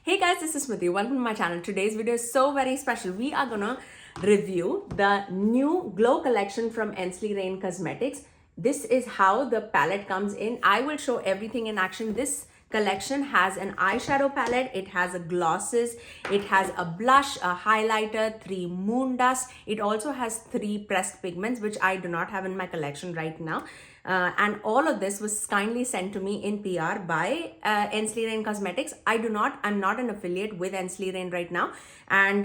Hey guys, this is Smithy. Welcome to my channel. Today's video is so very special. We are gonna review the new glow collection from Ensley Cosmetics. This is how the palette comes in. I will show everything in action. This collection has an eyeshadow palette, it has a glosses, it has a blush, a highlighter, 3 moon dust. It also has 3 pressed pigments, which I do not have in my collection right now. And all of this was kindly sent to me in PR by Ensley Cosmetics. I'm not an affiliate with Ensley right now. And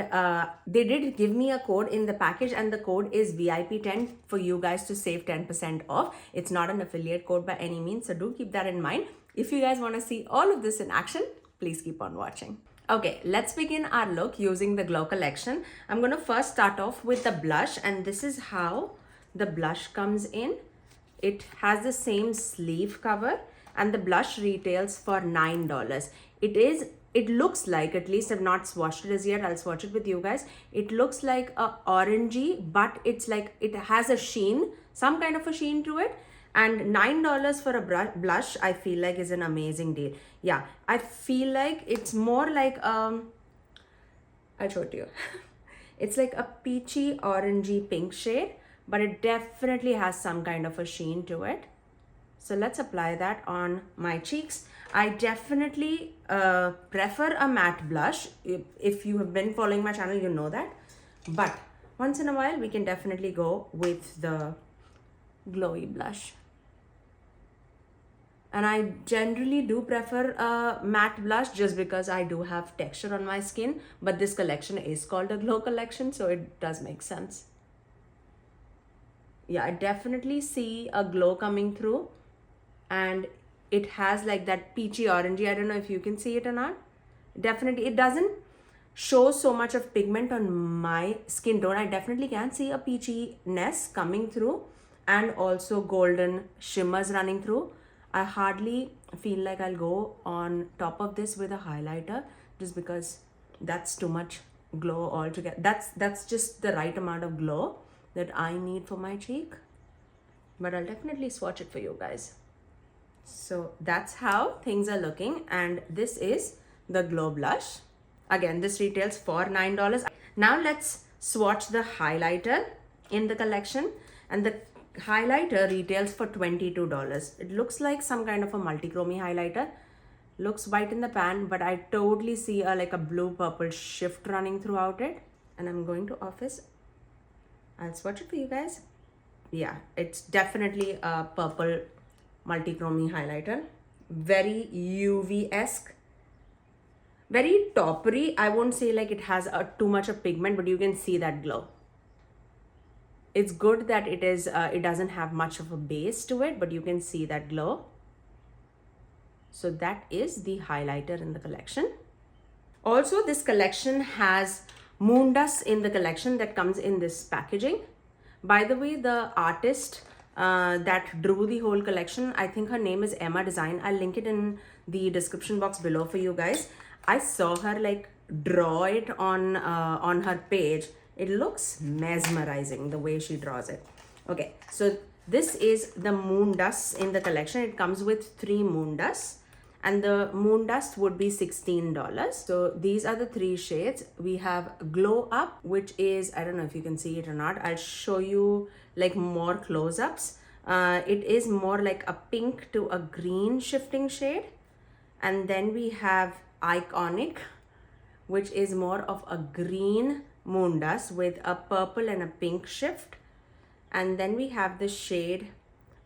they did give me a code in the package, and the code is VIP10 for you guys to save 10% off. It's not an affiliate code by any means, so do keep that in mind. If you guys want to see all of this in action, please keep on watching. Okay, let's begin our look using the glow collection. I'm going to first start off with the blush, and this is how the blush comes in. It has the same sleeve cover, and the blush retails for $9. It looks like, at least I've not swatched it as yet, I'll swatch it with you guys. It looks like a orangey, but it's like it has a sheen, some kind of a sheen to it. And $9 for a blush, I feel like is an amazing deal. Yeah, I feel like it's more like I'll show it to you. It's like a peachy orangey pink shade, but it definitely has some kind of a sheen to it. So let's apply that on my cheeks. I definitely prefer a matte blush. If you have been following my channel, you know that. But once in a while, we can definitely go with the glowy blush. And I generally do prefer a matte blush just because I do have texture on my skin. But this collection is called a glow collection, so it does make sense. Yeah, I definitely see a glow coming through, and it has like that peachy orangey. I don't know if you can see it or not. Definitely, it doesn't show so much of pigment on my skin tone. I definitely can see a peachiness coming through and also golden shimmers running through. I hardly feel like I'll go on top of this with a highlighter just because that's too much glow altogether. That's just the right amount of glow that I need for my cheek. But I'll definitely swatch it for you guys. So that's how things are looking, and this is the glow blush. Again, this retails for $9. Now let's swatch the highlighter in the collection, and the highlighter retails for $22. It looks like some kind of a multichrome highlighter. Looks white in the pan, but I totally see like a blue purple shift running throughout it. And I'm going to office. I'll swatch it for you guys. Yeah, it's definitely a purple multichrome highlighter. Very UV-esque. Very toppery. I won't say like it has too much of pigment, but you can see that glow. It's good that it doesn't have much of a base to it, but you can see that glow. So that is the highlighter in the collection. Also, this collection has moon dust in the collection that comes in this packaging. By the way, the artist that drew the whole collection, I think her name is Emma Design. I'll link it in the description box below for you guys. I saw her like draw it on her page. It looks mesmerizing the way she draws it. Okay, so this is the moon dust in the collection. It comes with 3 moon dusts, and the moon dust would be $16. So these are the 3 shades. We have Glow Up, which is, I don't know if you can see it or not. I'll show you like more close-ups. It is more like a pink to a green shifting shade. And then we have Iconic, which is more of a green moon dust with a purple and a pink shift. And then we have the shade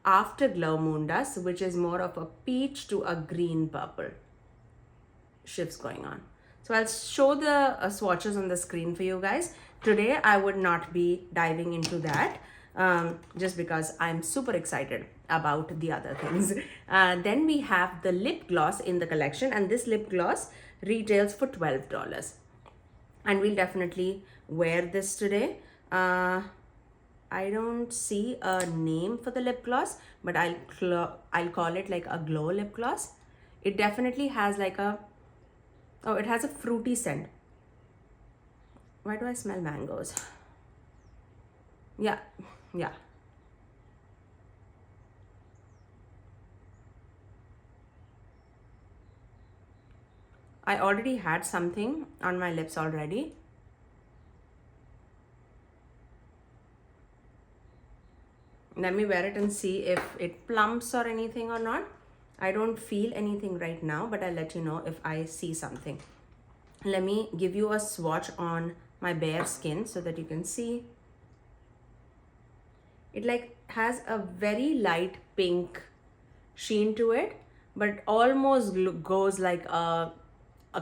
Afterglow moon dust, which is more of a peach to a green purple shifts going on. So I'll show the swatches on the screen for you guys. Today I would not be diving into that just because I'm super excited about the other things. Then we have the lip gloss in the collection, and this lip gloss retails for $12. And we'll definitely wear this today. I don't see a name for the lip gloss, but I'll call it like a glow lip gloss. It definitely has like it has a fruity scent. Why do I smell mangoes? Yeah. I already had something on my lips already. Let me wear it and see if it plumps or anything or not. I don't feel anything right now, but I'll let you know if I see something. Let me give you a swatch on my bare skin so that you can see. It like has a very light pink sheen to it, but almost goes like a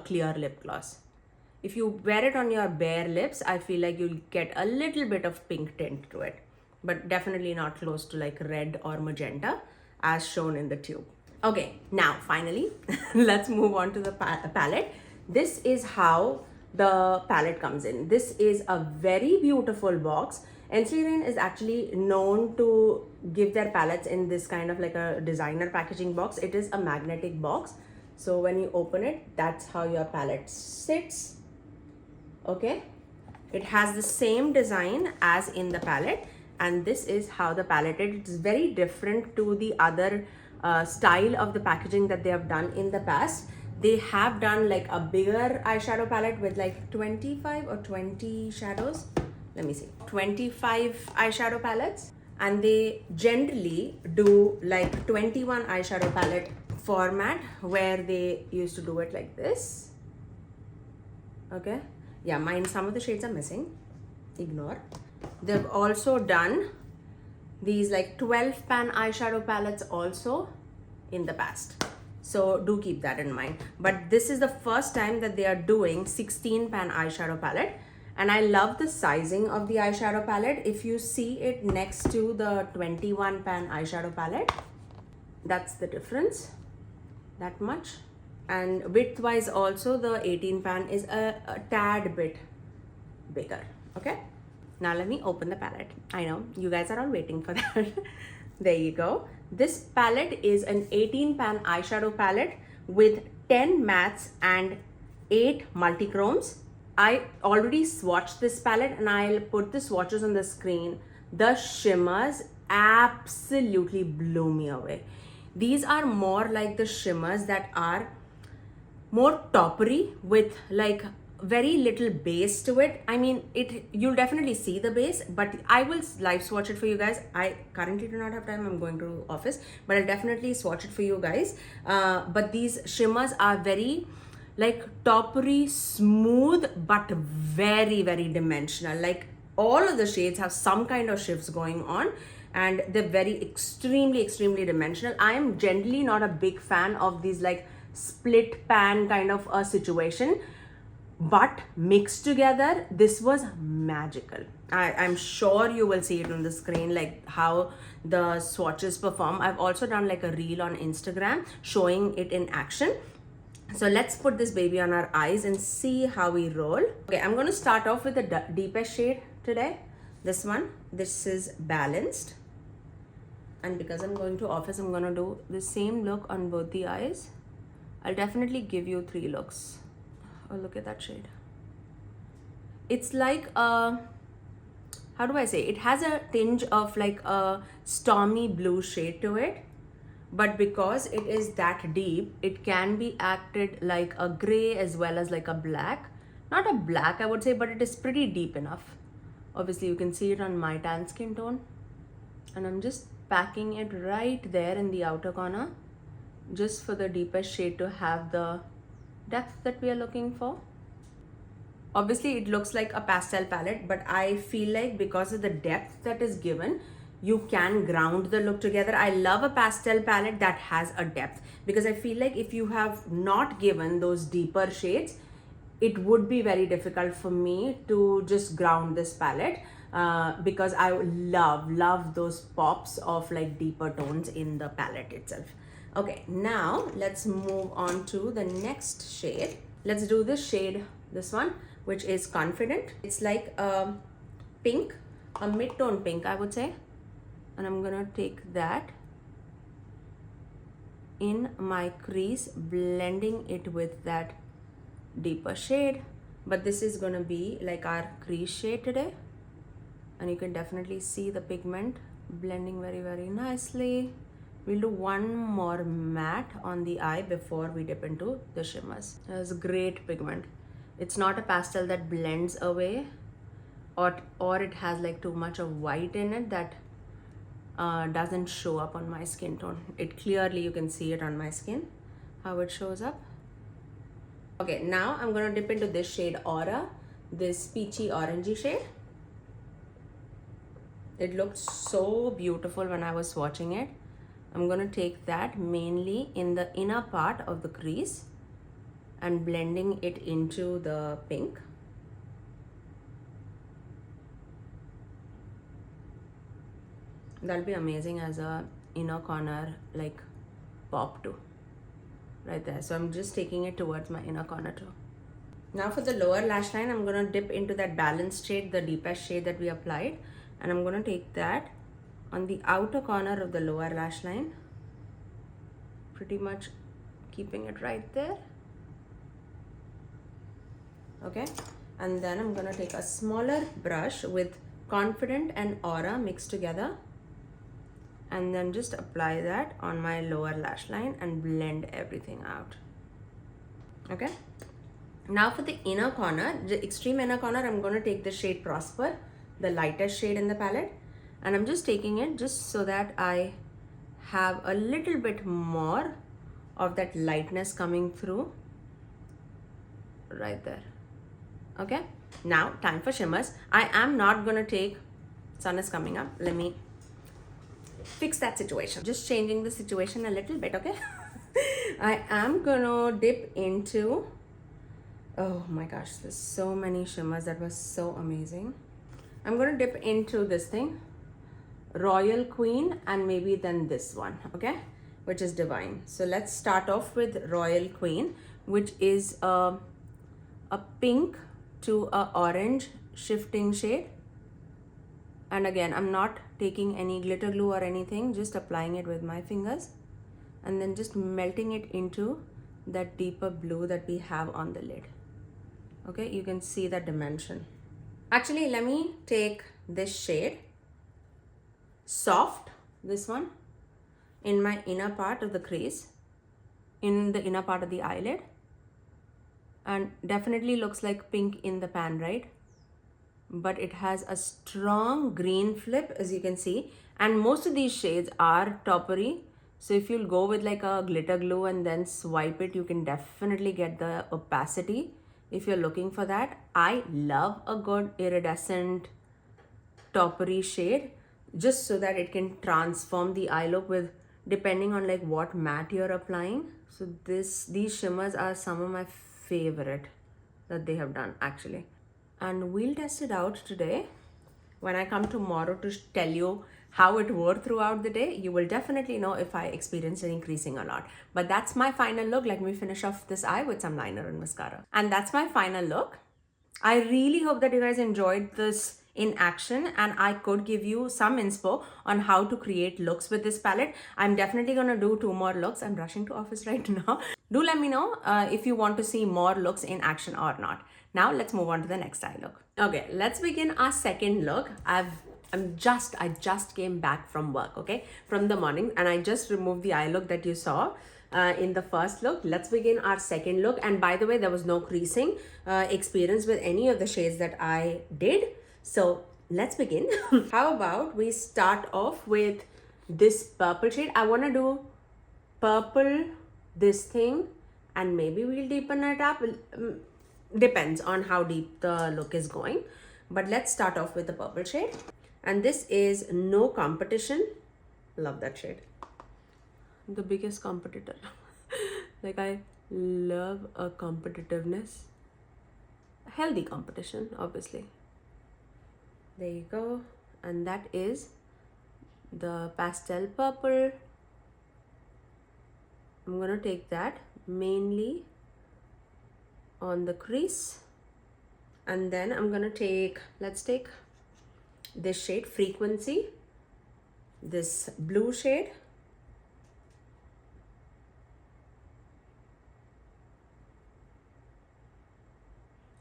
clear lip gloss. If you wear it on your bare lips, I feel like you'll get a little bit of pink tint to it, but definitely not close to like red or magenta as shown in the tube. Okay, now finally, let's move on to the palette. This is how the palette comes in. This is a very beautiful box. Ensley is actually known to give their palettes in this kind of like a designer packaging box. It is a magnetic box. So when you open it, that's how your palette sits. Okay, it has the same design as in the palette, and this is how the palette is. It's very different to the other style of the packaging that they have done in the past. They have done like a bigger eyeshadow palette with like 25 or 20 shadows. Let me see, 25 eyeshadow palettes, and they generally do like 21 eyeshadow palette format where they used to do it like this. Okay, yeah, mine, some of the shades are missing, ignore. They've also done these like 12 pan eyeshadow palettes also in the past, so do keep that in mind. But this is the first time that they are doing 16 pan eyeshadow palette, and I love the sizing of the eyeshadow palette. If you see it next to the 21 pan eyeshadow palette, that's the difference, that much. And width wise also the 18 pan is a tad bit bigger. Okay, now let me open the palette. I know you guys are all waiting for that. There you go. This palette is an 18 pan eyeshadow palette with 10 mattes and 8 multichromes. I already swatched this palette and I'll put the swatches on the screen. The shimmers absolutely blew me away. These are more like the shimmers that are more toppery with like very little base to it. I mean, you'll definitely see the base, but I will live swatch it for you guys. I currently do not have time, I'm going to office, but I'll definitely swatch it for you guys. But these shimmers are very like toppery, smooth, but very, very dimensional. Like all of the shades have some kind of shifts going on, and they're very extremely dimensional. I am generally not a big fan of these like split pan kind of a situation, but mixed together, this was magical. I'm sure you will see it on the screen, like how the swatches perform. I've also done like a reel on Instagram showing it in action. So let's put this baby on our eyes and see how we roll. Okay, I'm going to start off with the deepest shade today. This one, this is Balanced. And because I'm going to office, I'm going to do the same look on both the eyes. I'll definitely give you 3 looks. Oh, look at that shade. It's like a, how do I say? It has a tinge of like a stormy blue shade to it. But because it is that deep, it can be acted like a gray as well as like a black. Not a black, I would say, but it is pretty deep enough. Obviously, you can see it on my tan skin tone. And I'm just packing it right there in the outer corner, just for the deepest shade to have the depth that we are looking for. Obviously, it looks like a pastel palette, but I feel like because of the depth that is given, you can ground the look together. I love a pastel palette that has a depth, because I feel like if you have not given those deeper shades, it would be very difficult for me to just ground this palette, because I love those pops of like deeper tones in the palette itself. Okay, now let's move on to the next shade. Let's do this shade, this one, which is Confident. It's like a pink, a mid-tone pink, I would say. And I'm gonna take that in my crease, blending it with that deeper shade. But this is gonna be like our crease shade today. And you can definitely see the pigment blending very, very nicely. We'll do one more matte on the eye before we dip into the shimmers. It's great pigment. It's not a pastel that blends away, or it has like too much of white in it that doesn't show up on my skin tone. It clearly, you can see it on my skin, how it shows up. Okay, now I'm gonna dip into this shade Aura, this peachy orangey shade. It looked so beautiful when I was swatching it. I'm gonna take that mainly in the inner part of the crease and blending it into the pink. That'll be amazing as a inner corner like pop too, right there. So I'm just taking it towards my inner corner too. Now for the lower lash line, I'm gonna dip into that balanced shade, the deepest shade that we applied, and I'm gonna take that on the outer corner of the lower lash line, pretty much keeping it right there. Okay, and then I'm gonna take a smaller brush with Confident and Aura mixed together, and then just apply that on my lower lash line and blend everything out. Okay, now for the inner corner, the extreme inner corner, I'm going to take the shade Prosper, the lightest shade in the palette, and I'm just taking it just so that I have a little bit more of that lightness coming through right there. Okay, now time for shimmers. I am not going to take, sun is coming up, let me fix that situation. Just changing the situation a little bit, okay? I am gonna dip into, oh my gosh, there's so many shimmers. That was so amazing. I'm gonna dip into this thing, Royal Queen, and maybe then this one, okay, which is Divine. So let's start off with Royal Queen, which is a pink to a orange shifting shade. And again, I'm not taking any glitter glue or anything, just applying it with my fingers and then just melting it into that deeper blue that we have on the lid. Okay, you can see that dimension. Actually, let me take this shade, Soft, this one, in my inner part of the crease, in the inner part of the eyelid, and definitely looks like pink in the pan, right? But it has a strong green flip, as you can see, and most of these shades are toppery. So if you'll go with like a glitter glue and then swipe it, you can definitely get the opacity if you're looking for that. I love a good iridescent toppery shade just so that it can transform the eye look with, depending on like what matte you're applying. So these shimmers are some of my favorite that they have done actually. And we'll test it out today. When I come tomorrow to tell you how it wore throughout the day, you will definitely know if I experienced any creasing or not. But that's my final look. Let me finish off this eye with some liner and mascara. And that's my final look. I really hope that you guys enjoyed this in action and I could give you some inspo on how to create looks with this palette. I'm definitely gonna do 2 more looks. I'm rushing to office right now. Do let me know if you want to see more looks in action or not. Now let's move on to the next eye look. Okay, let's begin our second look. I just came back from work, okay, from the morning, and I just removed the eye look that you saw in the first look. Let's begin our second look. And by the way, there was no creasing experience with any of the shades that I did. So let's begin. How about we start off with this purple shade? I want to do purple, this thing, and maybe we'll deepen it up. Depends on how deep the look is going. But let's start off with the purple shade. And this is No Competition. Love that shade. The biggest competitor. Like, I love a competitiveness. Healthy competition, obviously. There you go. And that is the pastel purple. I'm gonna take that mainly on the crease, and then I'm gonna take, let's take this shade Frequency, this blue shade,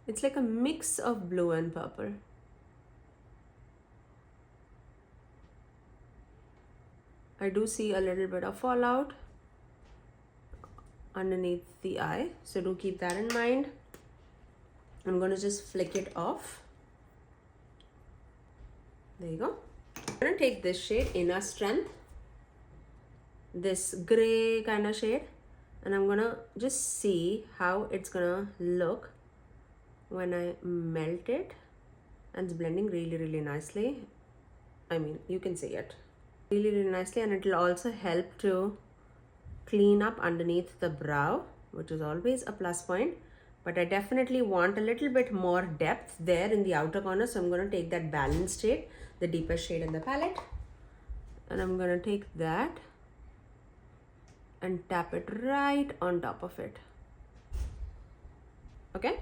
it's like a mix of blue and purple, I do see a little bit of fallout underneath the eye, so do keep that in mind. I'm going to just flick it off. There you go. I'm going to take this shade, Inner Strength, this gray kind of shade, and I'm going to just see how it's going to look when I melt it. And it's blending really, really nicely. I mean, you can see it really, really nicely, and it will also help to clean up underneath the brow, which is always a plus point. But I definitely want a little bit more depth there in the outer corner, so I'm going to take that balanced shade, the deepest shade in the palette, and I'm going to take that and tap it right on top of it. Okay,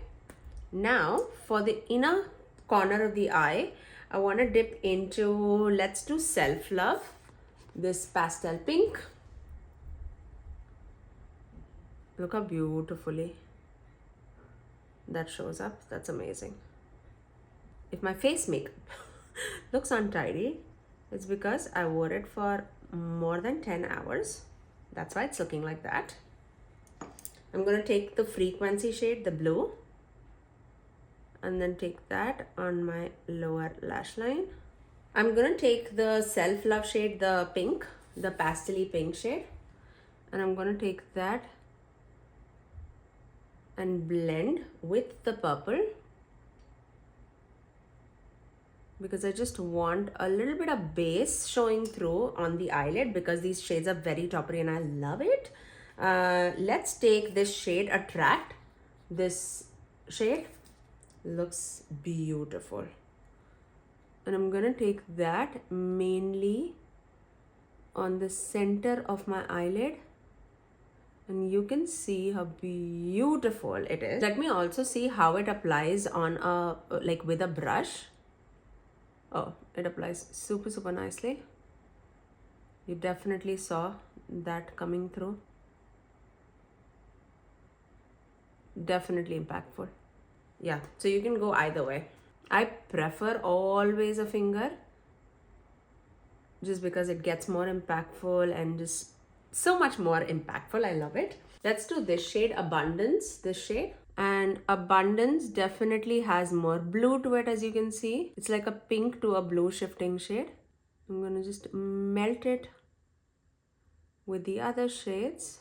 now for the inner corner of the eye, I want to dip into, let's do Self Love, this pastel pink. Look how beautifully that shows up. That's amazing. If my face makeup looks untidy, it's because I wore it for more than 10 hours. That's why it's looking like that. I'm going to take the Frequency shade, the blue, and then take that on my lower lash line. I'm going to take the Self Love shade, the pink, the pastel-y pink shade, and I'm going to take that and blend with the purple, because I just want a little bit of base showing through on the eyelid, because these shades are very toppery and I love it. Let's take this shade, Attract. This shade looks beautiful, and I'm gonna take that mainly on the center of my eyelid, and you can see how beautiful it is. Let me also see how it applies on a, like with a brush. Oh, it applies super, super nicely. You definitely saw that coming through. Definitely impactful. Yeah, so you can go either way. I prefer always a finger, just because it gets more impactful and just so much more impactful. I love it. Let's do this shade, Abundance, this shade. And Abundance definitely has more blue to it, as you can see. It's like a pink to a blue shifting shade. I'm gonna just melt it with the other shades.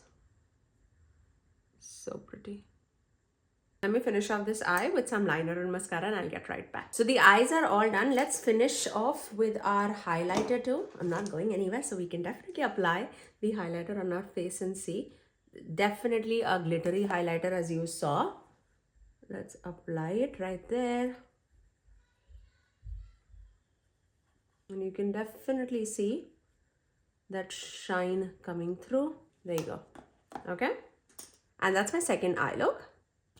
So pretty. Let me finish off this eye with some liner and mascara, and I'll get right back. So the eyes are all done. Let's finish off with our highlighter too. I'm not going anywhere, so we can definitely apply the highlighter on our face and see. Definitely a glittery highlighter, as you saw. Let's apply it right there. And you can definitely see that shine coming through. There you go. Okay. And that's my second eye look.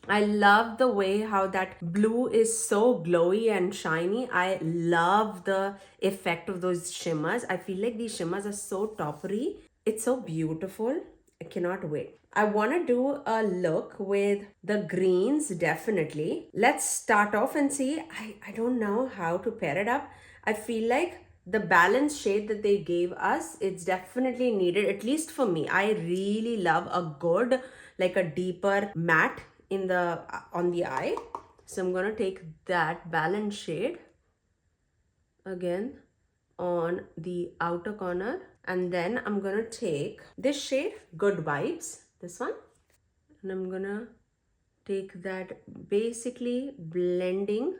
I love the way how that blue is so glowy and shiny. I love the effect of those shimmers. I feel like these shimmers are so toppery. It's so beautiful. I cannot wait. I want to do a look with the greens, definitely. Let's start off and see. I don't know how to pair it up. I feel like the balanced shade that they gave us, it's definitely needed, at least for me. I really love a good, like a deeper matte in the on the eye. So I'm gonna take that balanced shade again on the outer corner, and then I'm gonna take this shade, Good Vibes, this one, and I'm gonna take that, basically blending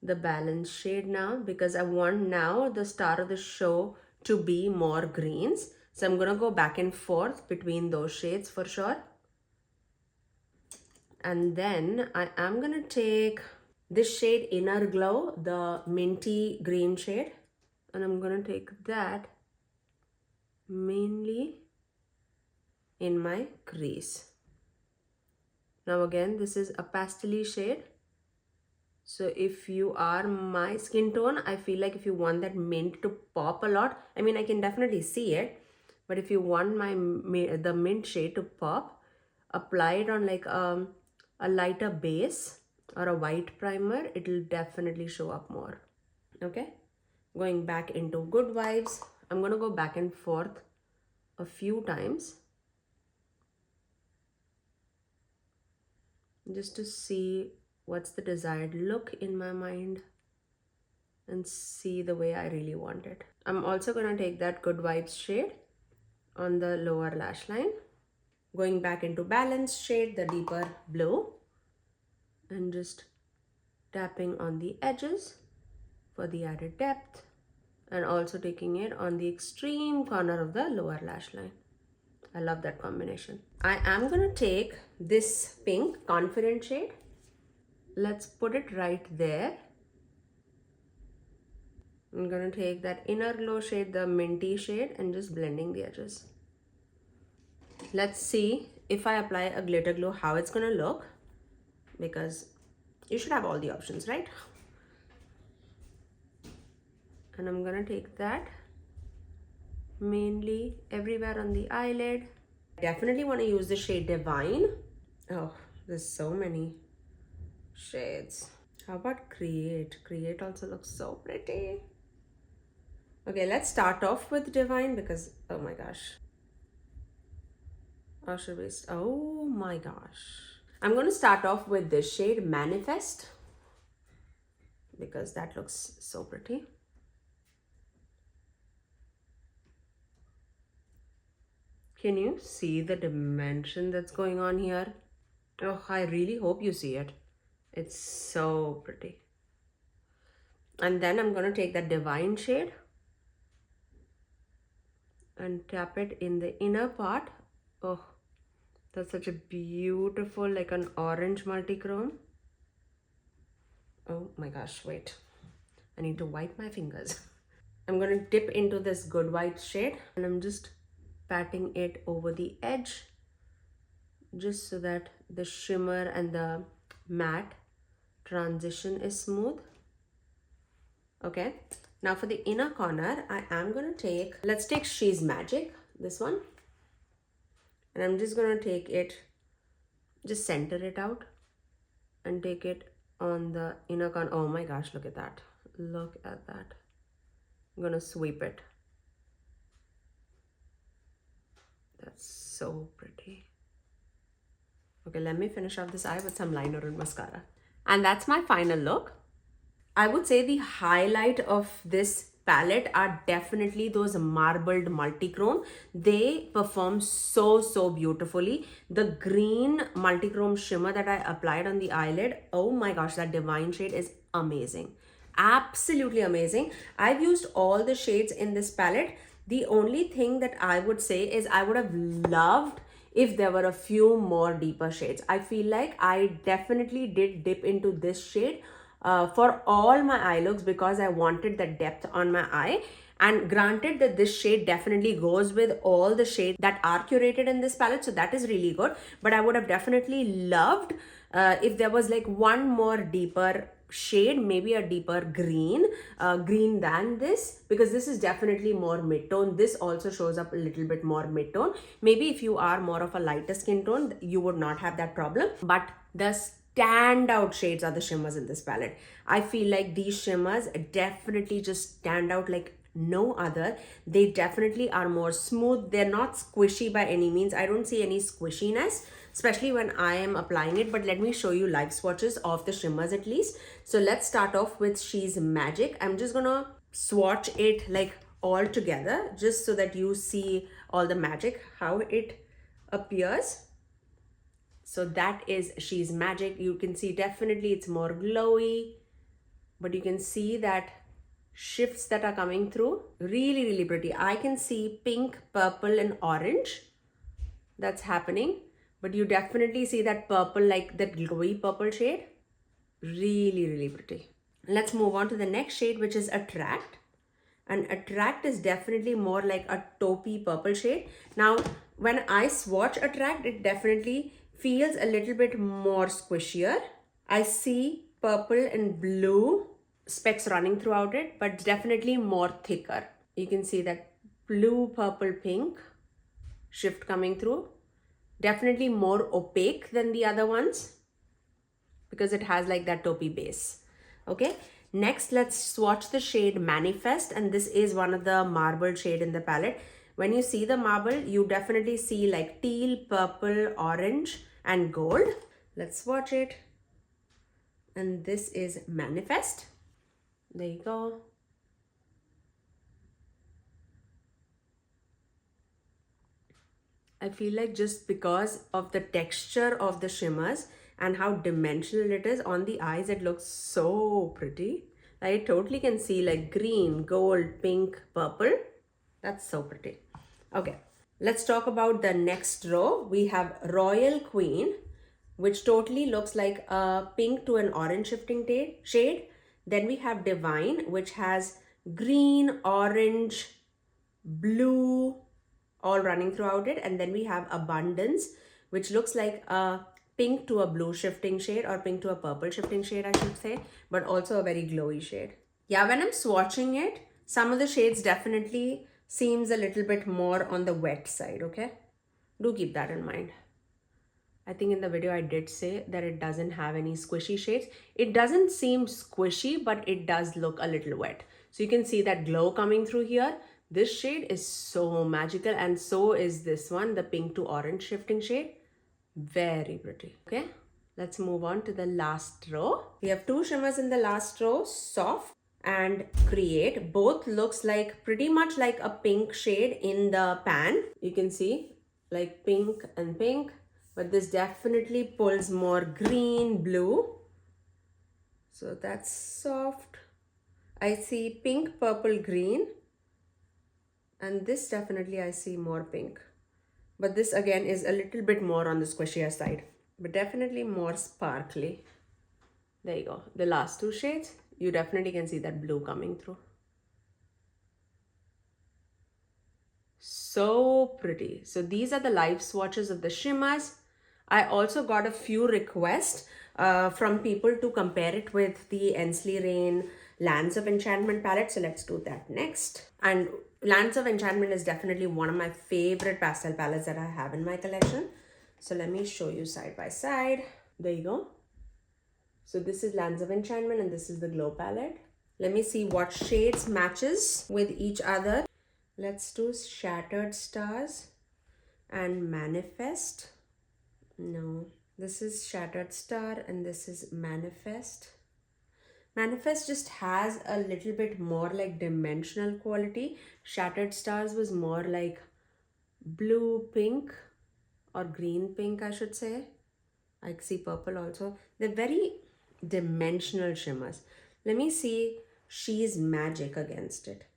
the balanced shade now, because I want now the star of the show to be more greens. So I'm gonna go back and forth between those shades for sure. And then I am gonna take this shade, Inner Glow, the minty green shade, and I'm gonna take that mainly in my crease. Now again, this is a pastel-y shade. So if you are my skin tone, I feel like if you want that mint to pop a lot, I mean, I can definitely see it, but if you want the mint shade to pop, apply it on like a lighter base or a white primer. It will definitely show up more. Okay, going back into Good Vibes, I'm going to go back and forth a few times just to see what's the desired look in my mind and see the way I really want it. I'm also going to take that Good Vibes shade on the lower lash line, going back into Balance shade, the deeper blue, and just tapping on the edges for the added depth, and also taking it on the extreme corner of the lower lash line. I love that combination. I am going to take this pink Confident shade. Let's put it right there. I'm going to take that Inner Glow shade, the minty shade, and just blending the edges. Let's see if I apply a glitter glow, how it's going to look, because you should have all the options, right? And I'm going to take that mainly everywhere on the eyelid. Definitely want to use the shade Divine. Oh, there's so many shades. How about Create? Create also looks so pretty. Okay, let's start off with Divine because, oh my gosh. Or should we? Oh my gosh. I'm going to start off with this shade Manifest because that looks so pretty. Can you see the dimension that's going on here? Oh, I really hope you see it. It's so pretty. And then I'm going to take that Divine shade and tap it in the inner part. Oh, that's such a beautiful, like an orange multichrome. Oh my gosh, wait. I need to wipe my fingers. I'm going to dip into this Good Vibes shade and I'm just patting it over the edge just so that the shimmer and the matte transition is smooth. Okay, now for the inner corner, I am going to take, let's take She's Magic, this one. And I'm just going to take it, just center it out and take it on the inner corner. Oh my gosh, look at that. Look at that. I'm going to sweep it. That's so pretty. Okay, let me finish off this eye with some liner and mascara. And that's my final look. I would say the highlight of this palette are definitely those marbled multichrome. They perform so beautifully. The green multichrome shimmer that I applied on the eyelid, oh my gosh, that Divine shade is amazing. Absolutely amazing. I've used all the shades in this palette. The only thing that I would say is I would have loved if there were a few more deeper shades. I feel like I definitely did dip into this shade for all my eye looks because I wanted the depth on my eye. And granted that this shade definitely goes with all the shades that are curated in this palette, so that is really good. But I would have definitely loved if there was like one more deeper shade, maybe a deeper green than this, because this is definitely more mid-tone. This also shows up a little bit more mid-tone. Maybe if you are more of a lighter skin tone, you would not have that problem. But the standout shades are the shimmers in this palette. I feel like these shimmers definitely just stand out like no other. They definitely are more smooth. They're not squishy by any means. I don't see any squishiness, especially when I am applying it. But let me show you live swatches of the shimmers at least. So let's start off with She's Magic. I'm just gonna swatch it like all together just so that you see all the magic, how it appears. So that is She's Magic. You can see definitely it's more glowy, but you can see that shifts that are coming through. Really pretty. I can see pink, purple and orange that's happening, but you definitely see that purple, like that glowy purple shade. Really pretty. Let's move on to the next shade, which is Attract. And Attract is definitely more like a taupey purple shade. Now, when I swatch Attract, it definitely feels a little bit more squishier. I see purple and blue specks running throughout it, but definitely more thicker. You can see that blue, purple, pink shift coming through. Definitely more opaque than the other ones because it has like that taupey base. Okay, Next, let's swatch the shade Manifest, and this is one of the marbled shade in the palette. When you see the marble, you definitely see like teal, purple, orange, and gold. Let's swatch it. And this is Manifest. There you go. I feel like just because of the texture of the shimmers and how dimensional it is on the eyes, it looks so pretty. I totally can see like green, gold, pink, purple. That's so pretty. Okay, let's talk about the next row. We have Royal Queen, which totally looks like a pink to an orange shifting shade. Then we have Divine, which has green, orange, blue, all running throughout it. And then we have Abundance, which looks like a pink to a blue shifting shade, or pink to a purple shifting shade, I should say, but also a very glowy shade. Yeah, when I'm swatching it, some of the shades definitely seems a little bit more on the wet side, okay? Do keep that in mind. I think in the video I did say that it doesn't have any squishy shades. It doesn't seem squishy, but it does look a little wet. So you can see that glow coming through here. This shade is so magical, and so is this one, the pink to orange shifting shade. Very pretty. Okay, let's move on to the last row. We have two shimmers in the last row, Soft and Create. Both looks like pretty much like a pink shade in the pan. You can see like pink and pink, but this definitely pulls more green, blue. So that's Soft. I see pink, purple, green. And this definitely I see more pink. But this again is a little bit more on the squishier side, but definitely more sparkly. There you go. The last two shades, you definitely can see that blue coming through. So pretty. So these are the live swatches of the shimmers. I also got a few requests from people to compare it with the Ensley Rain Lands of Enchantment palette. So let's do that next. And Lands of Enchantment is definitely one of my favorite pastel palettes that I have in my collection. So let me show you side by side. There you go. So this is Lands of Enchantment and this is the Glow palette. Let me see what shades matches with each other. Let's do Shattered Stars and Manifest. No, this is Shattered Star and this is Manifest. Manifest just has a little bit more like dimensional quality. Shattered Stars was more like blue pink or green pink, I should say. I see purple also. They're very dimensional shimmers. Let me see She's Magic against it.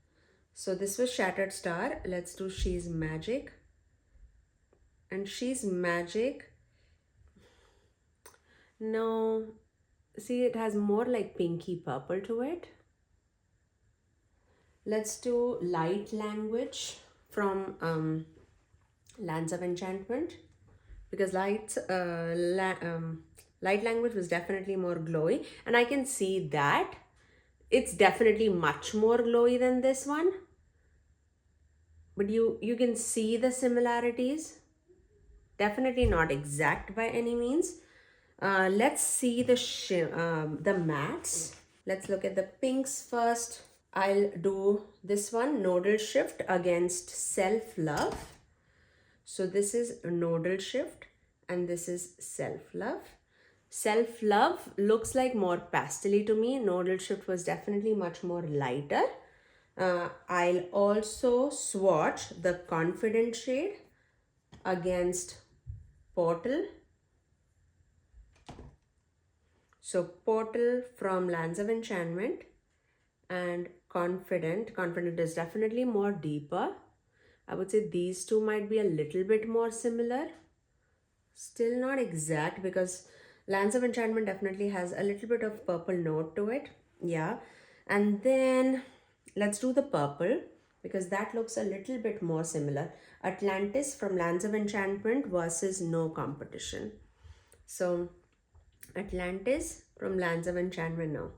So this was Shattered Star. Let's do She's Magic. And She's Magic. No, see, it has more like pinky purple to it. Let's do Light Language from Lands of Enchantment, because Light Language was definitely more glowy, and I can see that it's definitely much more glowy than this one. But you can see the similarities. Definitely not exact by any means. Let's see the mattes. Let's look at the pinks first. I'll do this one, Nodal Shift against Self Love. So this is Nodal Shift and this is Self Love. Self Love looks like more pastel-y to me. Nodal Shift was definitely much more lighter. I'll also swatch the Confident shade against Portal. So Portal from Lands of Enchantment and Confident. Confident is definitely more deeper. I would say these two might be a little bit more similar. Still not exact, because Lands of Enchantment definitely has a little bit of purple note to it. Yeah. And then let's do the purple, because that looks a little bit more similar. Atlantis from Lands of Enchantment versus No Competition. So Atlantis from Lands of Enchantment now,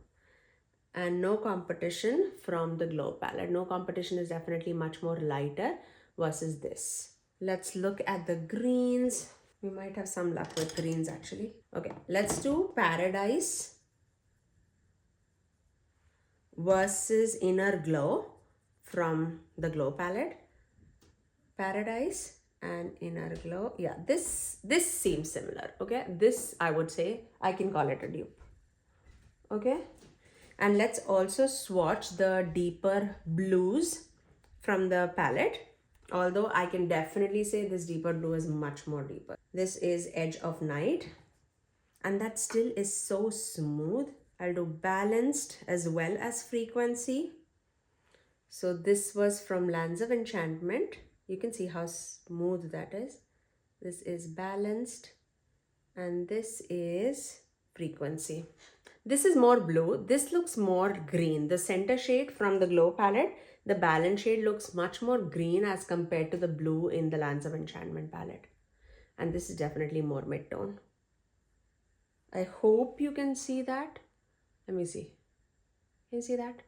and No Competition from the Glow palette. No Competition is definitely much more lighter versus this. Let's look at the greens. We might have some luck with greens actually. Okay, let's do Paradise versus Inner Glow from the Glow palette. Paradise and Inner Glow. Yeah, this seems similar. Okay, this I would say I can call it a dupe. Okay, and let's also swatch the deeper blues from the palette. Although I can definitely say this deeper blue is much more deeper. This is Edge of Night, and that still is so smooth. I'll do Balanced as well as Frequency. So this was from Lands of Enchantment. You can see how smooth that is. This is Balanced, and this is Frequency. This is more blue. This looks more green. The center shade from the Glow palette, the Balance shade, looks much more green as compared to the blue in the Lands of Enchantment palette. And this is definitely more mid-tone. I hope you can see that. Let me see. Can you see that?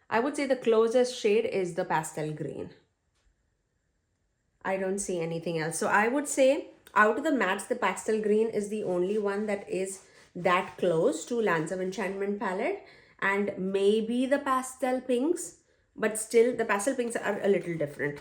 I would say the closest shade is the pastel green. I don't see anything else. So I would say out of the mattes, the pastel green is the only one that is that close to Lands of Enchantment palette, and maybe the pastel pinks, but still the pastel pinks are a little different.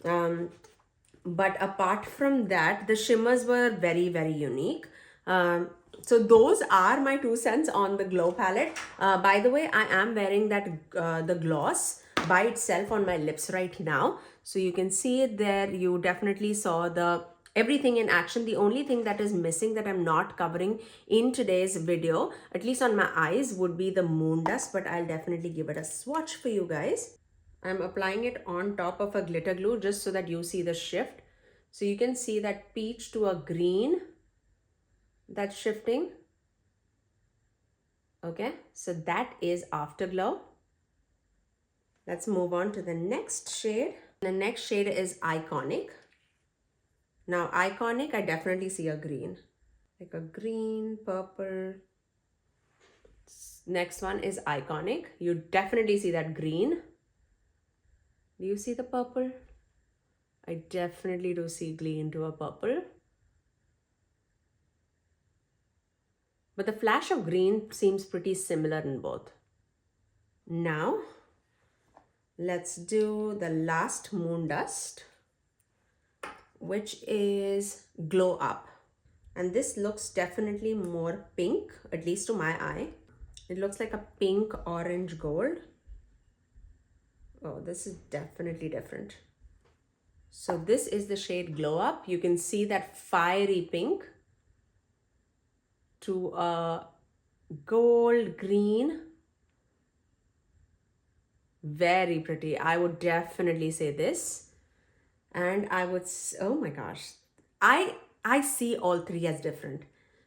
But apart from that, the shimmers were very, very unique. So those are my 2 cents on the Glow palette. By the way, I am wearing that the gloss by itself on my lips right now. So you can see it there. You definitely saw the everything in action. The only thing that is missing that I'm not covering in today's video, at least on my eyes, would be the moon dust, but I'll definitely give it a swatch for you guys. I'm applying it on top of a glitter glue just so that you see the shift. So you can see that peach to a green, that's shifting. Okay, so that is Afterglow. Let's move on to the next shade. The next shade is Iconic. Now Iconic, I definitely see a green, like a green, purple. Next one is Iconic. You definitely see that green. Do you see the purple? I definitely do see green to a purple. But the flash of green seems pretty similar in both. Now, let's do the last moon dust, which is Glow Up. And this looks definitely more pink, at least to my eye. It looks like a pink, orange, gold. Oh, this is definitely different. So this is the shade Glow Up. You can see that fiery pink to a gold green. Very pretty. I would definitely say this. And I would, oh my gosh, I see all 3 as different,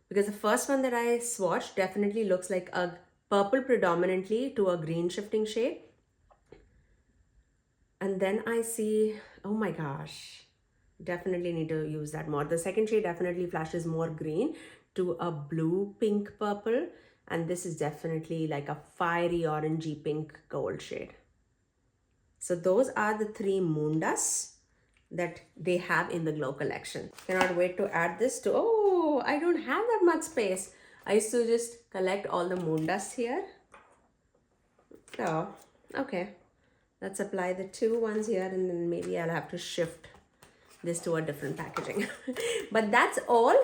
because the first one that I swatched definitely looks like a purple predominantly to a green shifting shade. And then I see, oh my gosh, definitely need to use that more. The second shade definitely flashes more green to a blue, pink, purple. And this is definitely like a fiery orangey pink gold shade. So those are the 3 moon dusts that they have in the Glow collection. Cannot wait to add this to, oh, I don't have that much space. I used to just collect all the moon dusts here. Oh, okay. Let's apply the 2 ones here, and then maybe I'll have to shift this to a different packaging. But that's all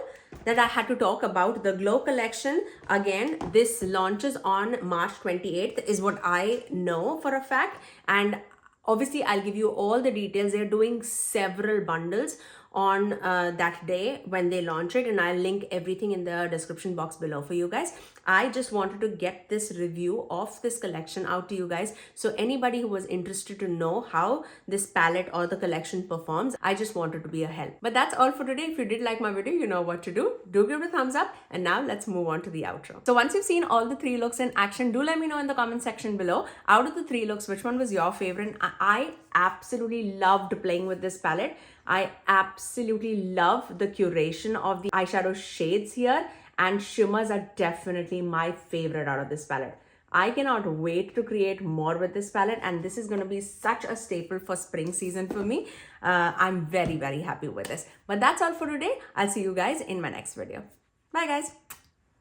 that I had to talk about the Glow collection. Again, this launches on March 28th is what I know for a fact. And obviously, I'll give you all the details. They're doing several bundles on that day when they launch it, and I'll link everything in the description box below for you guys. I just wanted to get this review of this collection out to you guys. So anybody who was interested to know how this palette or the collection performs, I just wanted to be a help. But that's all for today. If you did like my video, you know what to do. Do give it a thumbs up. And now let's move on to the outro. So once you've seen all the 3 looks in action, do let me know in the comment section below. Out of the 3 looks, which one was your favorite? I absolutely loved playing with this palette. I absolutely love the curation of the eyeshadow shades here, and shimmers are definitely my favorite out of this palette. I cannot wait to create more with this palette, and this is going to be such a staple for spring season for me. I'm very, very happy with this. But that's all for today. I'll see you guys in my next video. Bye guys.